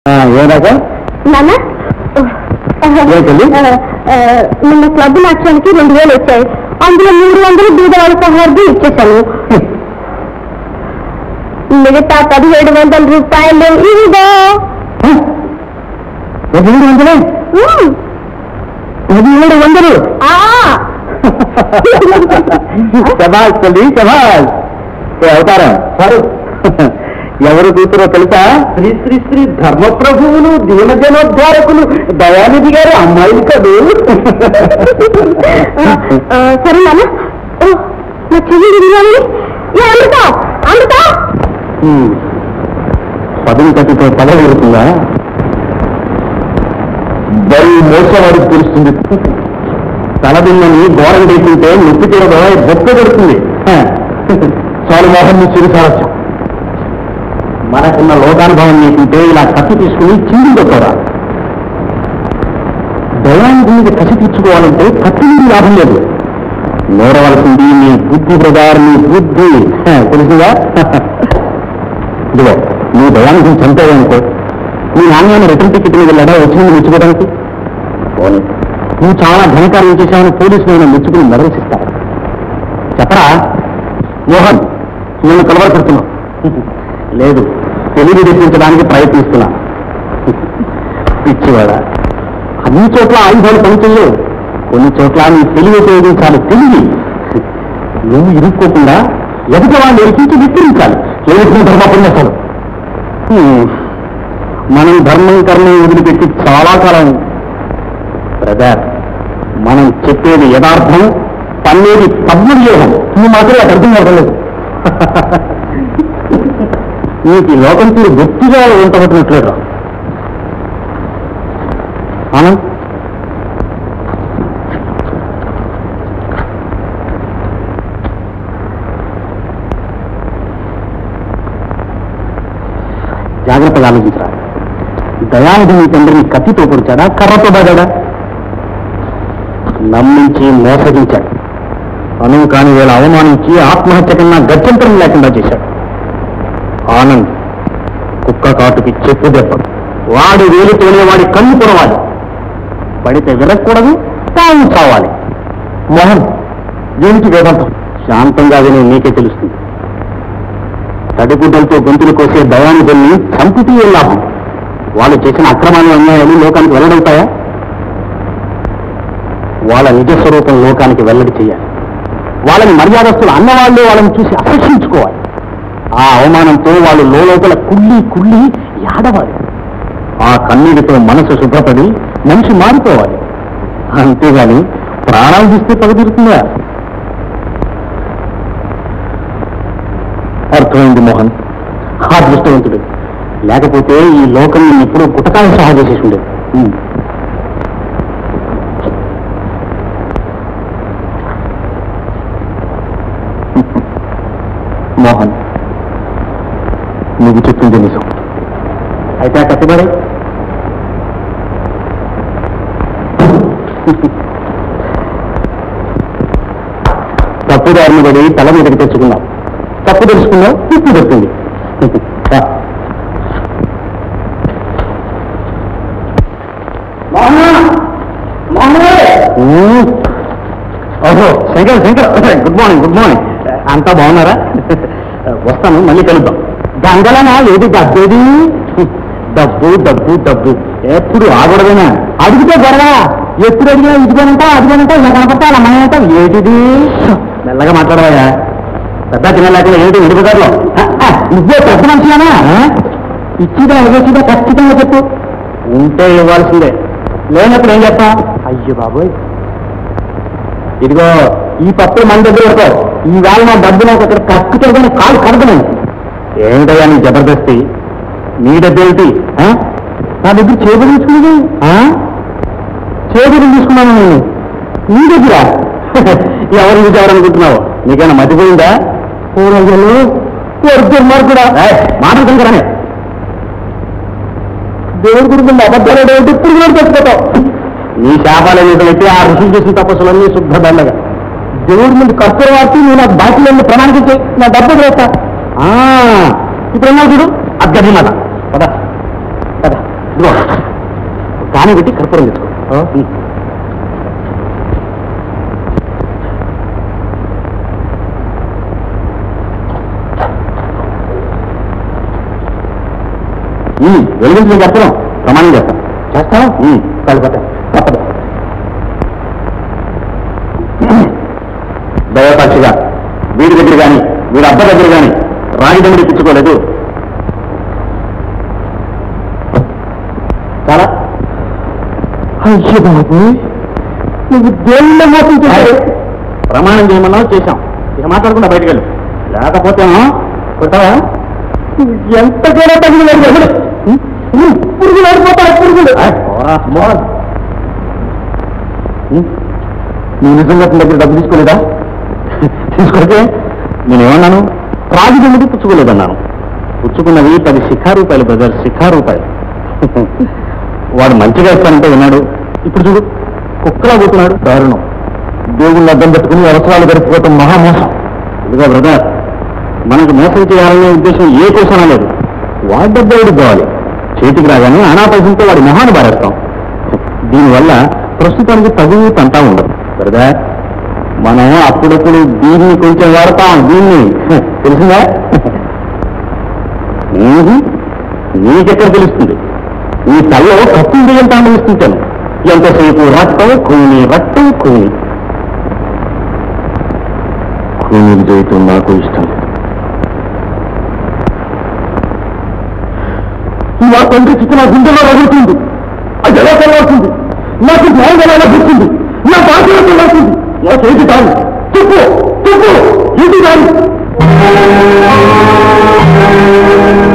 ఏదాకా నాన్న నిన్న క్లబ్ నాట్యానికి 2000 వచ్చాయి. అందులో 300 బీదవాళ్ళ సహార్థి ఇచ్చేశాను. మిగతా 1700 రూపాయలు ఇదిగో. 1700? 1700? శభాష్ తల్లి శభాష్. అవుతారా సారు ఎవరు కూతురో తెలుసా? శ్రీ శ్రీ శ్రీ ధర్మప్రభువులు దీనజనోద్ధారకులు దయానిధి గారు అమ్మాయిలు కదూ. సరే నాన్న, నా చెల్లి అమృతా అమృతా. పదవి కట్టితో పదవి ఎడుతుందా? బరి మోసవాడికి తెలుస్తుంది. తలదిన్నని ఘోరం చేస్తుంటే నొప్పి తీరదో బొక్క పెడుతుంది. చాలు మోహన్ చిరు సారస్యం. మనకున్న లోకానుభవం నీకుంటే ఇలా కసి తీసుకుని చిండి కొట్టరా. దయానికి మీద కసి తీర్చుకోవాలంటే కత్తి మీద లాభం లేదు. నేరవలసింది నీ బుద్ధి ప్రకారం నీ బుద్ధి తెలుసుగా. ఇదిగో నీ దయానికి చంపేదనుకో, నీ నాణ్యాన్ని రిటర్న్ టికెట్ మీద వెళ్ళడా వచ్చింది మెచ్చుకోవడానికి. నువ్వు చాలా ఘనకార్యం చేశావని పోలీసులు మెచ్చుకుని మెరసిస్తావు. చెప్పరా మోహన్, నేను కలవరపెడుతున్నావు. లేదు, తెలివి తెప్పించడానికి ప్రయత్నిస్తున్నా. పిచ్చివాడ, అన్ని చోట్ల ఆయుధాలు పనిచేయవు. కొన్ని చోట్ల నీ తెలివి ఉపయోగించాలి. తెలివి నువ్వు ఇరుక్కోకుండా ఎదుట వాళ్ళు ఎరికించి విక్రించాలి. ఏమిటి ధర్మపుణ్యసలు. మనం ధర్మం కర్మం వదిలిపెట్టి చాలా కాలం. బ్రదర్, మనం చెప్పేది యథార్థం, పన్నేది పద్మవ్యూహం. నువ్వు మాత్రం అది అర్థం అవ్వలేదు. నీకు లోకం తీరు గట్టిగా ఉంటబట్టినట్లేదా ఆనంద్? జాగ్రత్తగా ఆలోచించరా. దయానిధి నీ తండ్రిని కత్తితో పొడిచాడా, కర్రతో బాగాడా? నమ్మించి మోసగించాడు. అనువు కాని వేళ అవమానించి ఆత్మహత్య కన్నా గత్యంతరం లేకుండా చేశాడు. ఆనంద్ కుక్క కాటుకి చెప్పు దెబ్బ. వాడి వేలుతోనే వాడి కన్ను పొరవాలి. పడితే వినకూడదు, తాను చావాలి. మోహన్, దీనికి వేదంతం శాంతంగా విని నీకే తెలుస్తుంది. తడిగుడ్డలతో గొంతులు కోసే దయానిధుల్ని చంపితే ఏం లాభం? వాళ్ళు చేసిన అక్రమాలు అన్యాయాలు లోకానికి వెల్లడవుతాయా? వాళ్ళ నిజస్వరూపం లోకానికి వెల్లడి చేయాలి. వాళ్ళని మర్యాదస్తులు అన్నవాళ్ళు వాళ్ళని చూసి ఆకర్షించుకోవాలి. ఆ అవమానంతో వాళ్ళు లోపల కుళ్ళి కుళ్ళి ఏడవాలి. ఆ కన్నీటితో మనసు శుభ్రపడి మనిషి మారిపోవాలి. అంతేగాని ప్రాణాలు తీస్తే పగదీరుతుందా? అర్థమైంది మోహన్. ఆ దృష్టవంతుడు లేకపోతే ఈ లోకం ఎప్పుడూ గుటకాలు సహా చేసేసి ఉండేది. మోహన్, నువ్వు చెప్పింది నిజం. అయితే ఆ కట్టుబడి తప్పుదారిని పడి తల మీదకి తెచ్చుకున్నావు. తప్పు తెలుసుకున్నావు, తిప్పి చెప్పింది. ఓహో Shankar Shankar, good morning good morning. అంతా బాగున్నారా? వస్తాను, మళ్ళీ కలుద్దాం. గంగలనా ఏది డబ్బేది? డబ్బు డబ్బు డబ్బు ఎప్పుడు ఆగడమేనా? అడిగితే గొడవ. ఎప్పుడు అడిగినా ఇదిగోనంటా అదిగోనంటా ఇలా కనపడతా అలా మనమంటా. ఏటిది? మెల్లగా మాట్లాడవా. పెద్ద చిన్న లేకుండా ఏంటి విడిపోతారులో? నువ్వే పెద్ద మనిషినా? ఇచ్చిదా ఇవ్వచ్చిదా ఖచ్చితంగా చెప్పు. ఉంటే ఇవ్వాల్సిందే, లేనప్పుడు ఏం చెప్తా? అయ్యో బాబోయ్, ఇదిగో ఈ పప్పులు మన దగ్గర ఉంటావు. ఈ వేళ నా డబ్బు నాకు అక్కడ ఖచ్చితంగా కాలు కడగలేదు. ఏమిటయ్యా నీ జబర్దస్తి? నీ డబ్బు ఏమిటి? నా దగ్గర చేతులు తీసుకునేది. చేతులు తీసుకున్నాను నేను నీ దగ్గర. ఎవరు చూసేవారనుకుంటున్నావు? నీకైనా మతిపోయిందా? పూర్వజలు వర్గన్నారు కూడా మాట్లాడుతుంటారనే. దేవుడి గురించి అబద్ధాలు ఇప్పుడు కూడా తెచ్చిపోతావు. నీ శాపాలు ఏమిటైతే ఆ ఋషులు చేసిన తపస్సులన్నీ శుద్ధ దండగా. దేవుడి ముందు కర్పూర వార్తి నువ్వు నాకు బాకీలన్నీ ప్రణాళిక నా డబ్బు వేస్తా. ఇప్పుడు ఎన్నా చూడు అద్దరి మాట. పద పద. ఇదిగో కాని పెట్టి కర్పూరం తెచ్చుకో. వెలిగించిన కర్పూరం ప్రమాణం చేస్తాం. చేస్తావా? కాళ్ళు పట్ట తప్పదు. దయపాక్షిగా వీడి దగ్గర కానీ వీడి అబ్బ దగ్గర కానీ రాగిదమ్ముడి పిచ్చుకోలేదు. చాలా అయ్యో బాబు, నువ్వు దేవుళ్ళ మోసం చేశారు. ప్రమాణం చేయమన్నా చేశాం. ఇక మాట్లాడకుండా బయటకు వెళ్ళు, లేకపోతేనో కొట్టావా ఎంత కూడా తగిన పురుగులు ఆడిపోతాడు. పురుగులు నీ నిజంగా అతని దగ్గర డబ్బు తీసుకోలేదా? తీసుకుంటే నేనేమన్నాను? రాగిదమ్ముడి పుచ్చుకోలేదన్నాను. పుచ్చుకున్నవి 10 శిఖా రూపాయలు బ్రదర్, శిఖా రూపాయలు. వాడు మంచిగా ఇస్తానంటే విన్నాడు. ఇప్పుడు చూడు కుక్కలా పోతున్నాడు. దారుణం. దేవుళ్ళు అద్దం పెట్టుకుని అవసరాలు గడిపిపోతాం మహామోసం. ఇదిగో బ్రదర్, మనకు మోసం చేయాలనే ఉద్దేశం ఏ కోసమా లేదు. వాడి డబ్బు కావాలి, చేతికి రాగానే అనాపైసంతో వాడి మొహాన్ని పారేస్తాం. దీనివల్ల ప్రస్తుతానికి తగులు తంటా ఉండదు బ్రదర్. మనం అప్పుడప్పుడు దీన్ని కొంచెం వాడతాం. దీన్ని తెలిసిందా? నీకెక్కడ తెలుస్తుంది? నీ తల్లో కత్తులు దిగంతా అనిపిస్తుంటాను. ఎంతసేపు రక్తం కూని, రక్తం కూని. కూనీలు చేయటం నాకు ఇష్టం లేదు. నా తండ్రి చిత్త నా గుండెలో రగులుతుంది. అది ఎలా తెలవుతుంది? నాకు న్యాయం ఎలా లభిస్తుంది? నా బాధ్యత తెలవుతుంది. నా చేతి కాదు. చెప్పు చెప్పు, ఏంటి కాదు?